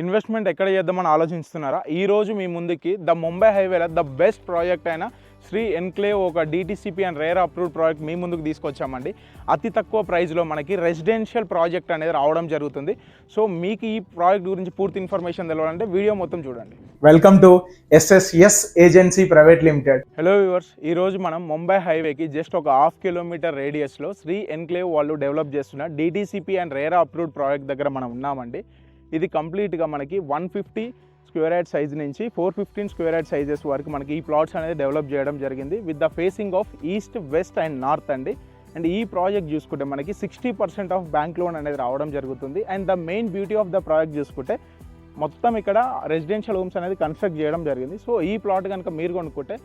Investment ఎక్కడ చేద్దామని ఆలోచిస్తున్నారా? ఈరోజు మీ ముందుకి ద ముంబై హైవేలో ద బెస్ట్ ప్రాజెక్ట్ అయిన శ్రీ ఎన్క్లేవ్ ఒక DTCP and RERA approved project మీ ముందుకు తీసుకొచ్చామండి. అతి తక్కువ ప్రైస్లో మనకి రెసిడెన్షియల్ ప్రాజెక్ట్ అనేది రావడం జరుగుతుంది. సో మీకు ఈ ప్రాజెక్ట్ గురించి పూర్తి ఇన్ఫర్మేషన్ తెలవాలంటే వీడియో మొత్తం చూడండి. Welcome to SSS agency private limited. Hello viewers, ఈరోజు మనం ముంబై హైవేకి జస్ట్ ఒక 1/2 కిలోమీటర్ రేడియస్లో శ్రీ ఎన్క్లేవ్ వాళ్ళు డెవలప్ చేస్తున్న DTCP and RERA approved project దగ్గర మనం ఉన్నామండి. ఇది కంప్లీట్గా మనకి 150 స్క్వేర్ యార్డ్ సైజ్ నుంచి 415 స్క్వేర్ యార్డ్ సైజెస్ వరకు మనకి ఈ ప్లాట్స్ అనేది డెవలప్ చేయడం జరిగింది with the facing of east, west and north అండి. అండ్ ఈ ప్రాజెక్ట్ చూసుకుంటే మనకి 60% ఆఫ్ బ్యాంక్ లోన్ అనేది రావడం జరుగుతుంది. And the main beauty of the project చూసుకుంటే మొత్తం ఇక్కడ రెసిడెన్షియల్ హోమ్స్ అనేది కన్స్ట్రక్ట్ చేయడం జరిగింది. సో ఈ ప్లాట్ కనుక మీరు కొనుక్కుంటే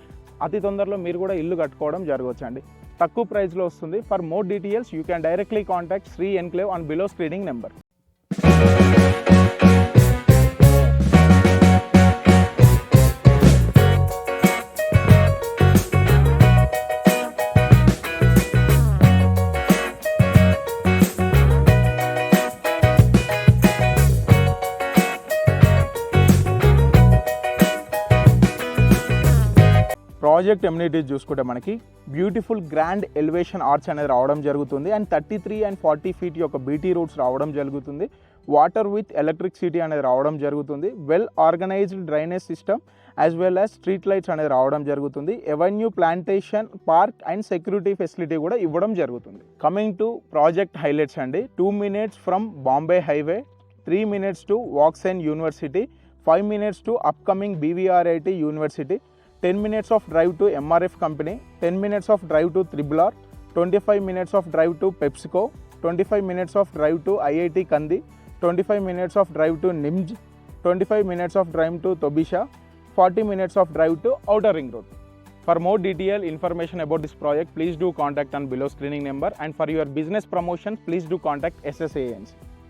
అతి తొందరలో మీరు కూడా ఇల్లు కట్టుకోవడం జరగవచ్చు అండి. తక్కువ ప్రైస్లో వస్తుంది. For more details you can directly contact Sri enclave on below screening number. Project amenities చూసుకుంటే మనకి బ్యూటిఫుల్ గ్రాండ్ ఎలివేషన్ ఆర్చ్ అనేది రావడం జరుగుతుంది. అండ్ 33 and 40 ఫీట్ యొక్క బీటీ రూట్స్ రావడం జరుగుతుంది. వాటర్ విత్ ఎలక్ట్రిసిటీ అనేది రావడం జరుగుతుంది. Well organised drainage system as well as street lights అనేది రావడం జరుగుతుంది. Avenue, plantation, park and security facility కూడా ఇవ్వడం జరుగుతుంది. కమింగ్ టు ప్రాజెక్ట్ హైలైట్స్ అండి. 2 minutes from Bombay highway, 3 minutes to Woxsen university, 5 minutes to upcoming BVRIT university, 10 minutes of drive to MRF company, 10 minutes of drive to RRR, 25 minutes of drive to PepsiCo, 25 minutes of drive to IIT Kandi, 25 minutes of drive to NIMJ, 25 minutes of drive to Tobisha, 40 minutes of drive to Outer Ring Road. For more detailed information about this project, please do contact on below screening number, and for your business promotion, please do contact SSANC.